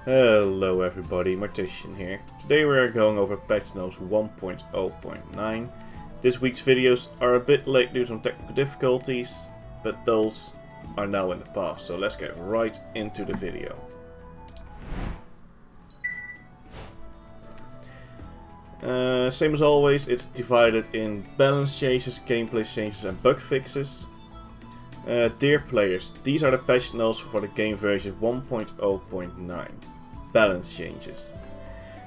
Hello everybody, Martician here. Today we are going over patch notes 1.0.9. This week's videos are a bit late due to some technical difficulties, but those are now in the past, so let's get right into the video. Same as always, it's divided in balance changes, gameplay changes and bug fixes. Dear players, these are the patch notes for the game version 1.0.9. Balance changes.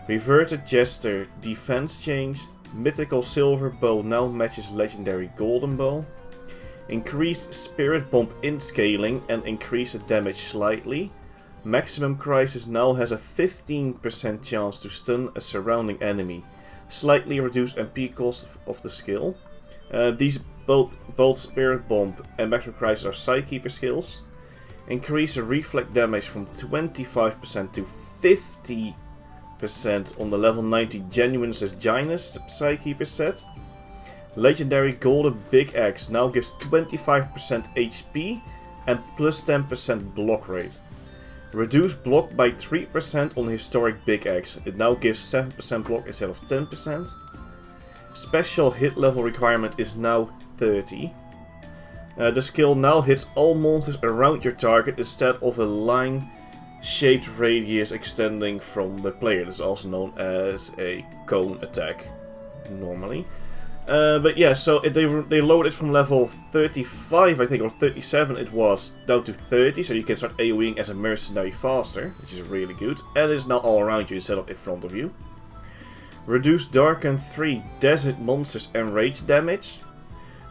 Reverted Jester defense change. Mythical silver bow now matches legendary golden bow. Increased spirit bomb in scaling and increase the damage slightly. Maximum crisis now has a 15% chance to stun a surrounding enemy. Slightly reduced MP cost of the skill. These both spirit bomb and maximum crisis are psykeeper skills. Increase the reflect damage from 25% to 50% on the level 90 Genuine Janus psykeeper set. Legendary golden big axe now gives 25% HP and plus 10% block rate. Reduce block by 3% on historic big axe. It now gives 7% block instead of 10%. Special hit level requirement is now 30. The skill now hits all monsters around your target instead of a line-shaped radius extending from the player. This is also known as a cone attack, normally. But yeah, so they lowered it from level 35, I think, or 37 it was, down to 30, so you can start AoEing as a mercenary faster, which is really good. And it's now all around you instead of in front of you. Reduce Darken 3 desert monsters and rage damage.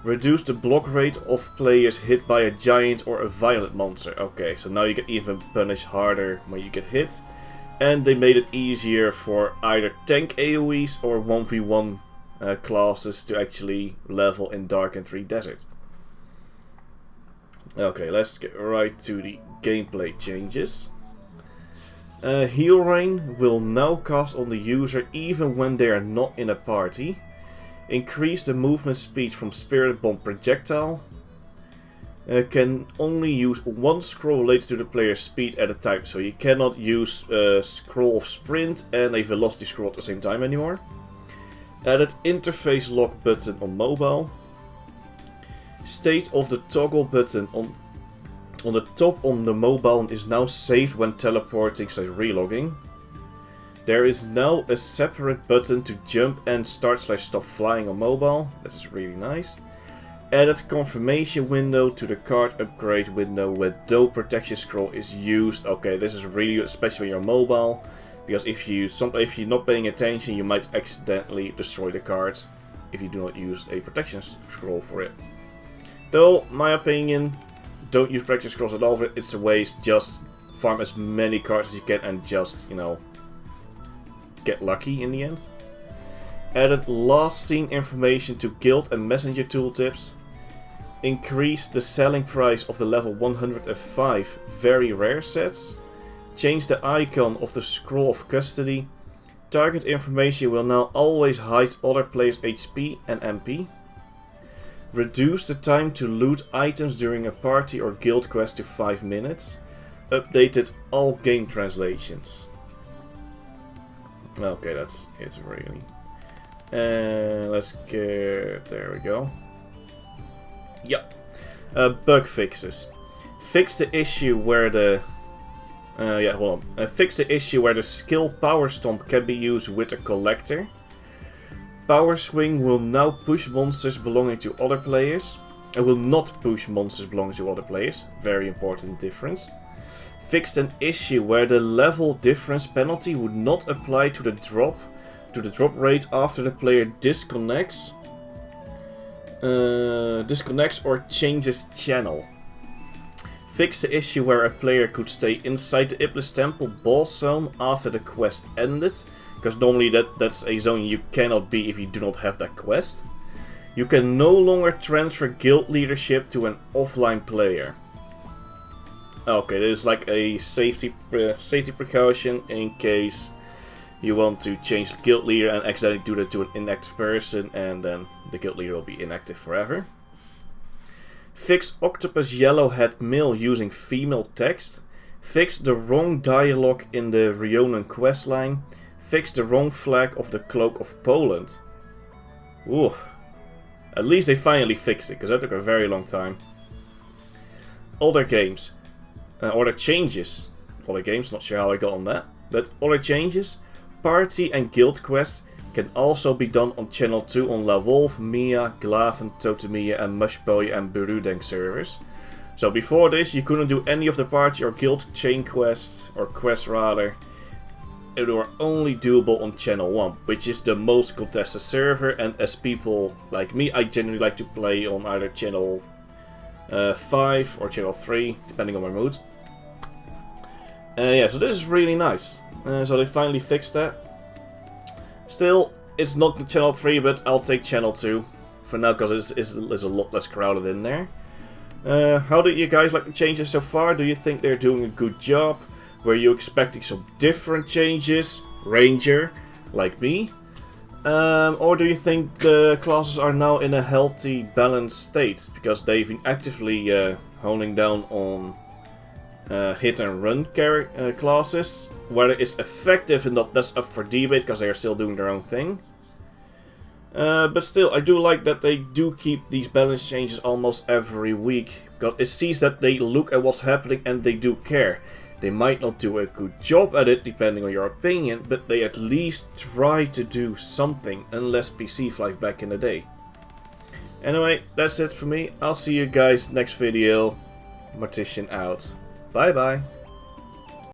Reduce the block rate of players hit by a giant or a violent monster. Okay, so now you can even punish harder when you get hit. And they made it easier for either tank AoEs or 1v1 classes to actually level in Darken 3 Desert. Okay, let's get right to the gameplay changes. Heal Rain will now cast on the user even when they are not in a party. Increase the movement speed from Spirit Bomb projectile. Can only use one scroll related to the player's speed at a time, so you cannot use a scroll of sprint and a velocity scroll at the same time anymore. Added interface lock button on mobile. State of the toggle button on the top on the mobile is now saved when teleporting / relogging. There is now a separate button to jump and start / stop flying on mobile. This is really nice. Added confirmation window to the card upgrade window when no protection scroll is used. Okay, this is really good, especially when you're mobile, because if you're not paying attention, you might accidentally destroy the card if you do not use a protection scroll for it. Though, my opinion, don't use protection scrolls at all for it. It's a waste. Just farm as many cards as you can and just, you know, get lucky in the end. Added last seen information to guild and messenger tooltips. Increase the selling price of the level 105 very rare sets. Change the icon of the scroll of custody. Target information will now always hide other players' HP and MP. Reduce the time to loot items during a party or guild quest to 5 minutes. Updated all game translations. Okay, it's really. Let's get. There we go. Yep. Bug fixes. Fix the issue where the. Fix the issue where the skill Power Stomp can be used with a collector. Power Swing will now push monsters belonging to other players. And will not push monsters belonging to other players. Very important difference. Fixed an issue where the level difference penalty would not apply to the drop rate after the player disconnects or changes channel. Fix the issue where a player could stay inside the Iblis Temple boss zone after the quest ended, because normally that's a zone you cannot be if you do not have that quest. You can no longer transfer guild leadership to an offline player. Okay, this is like a safety precaution in case you want to change the guild leader and accidentally do that to an inactive person, and then the guild leader will be inactive forever. Fix Octopus Yellowhead Mill using female text. Fix the wrong dialogue in the Rionan questline. Fix the wrong flag of the Cloak of Poland. Ooh. At least they finally fixed it, because that took a very long time. Other games. Other changes. Other games, not sure how I got on that. But other changes. Party and guild quests can also be done on Channel 2 on La Wolf, Mia, Glaven, Totemiya and Mushboy and Burudeng servers. So before this you couldn't do any of the party or guild chain quests, or quests rather. They were only doable on Channel 1, which is the most contested server, and as people like me, I generally like to play on either Channel 5 or Channel 3, depending on my mood. Yeah, so this is really nice. So they finally fixed that. Still, it's not Channel 3, but I'll take Channel 2 for now, because it's a lot less crowded in there. How did you guys like the changes so far? Do you think they're doing a good job? Were you expecting some different changes, Ranger, like me? Or do you think the classes are now in a healthy, balanced state? Because they've been actively honing down on hit and run classes. Whether it's effective or not, that's up for debate, because they are still doing their own thing. But still, I do like that they do keep these balance changes almost every week. Because it sees that they look at what's happening and they do care. They might not do a good job at it, depending on your opinion, but they at least try to do something, unless PC Flight back in the day. Anyway, that's it for me. I'll see you guys next video. Martician out. Bye bye.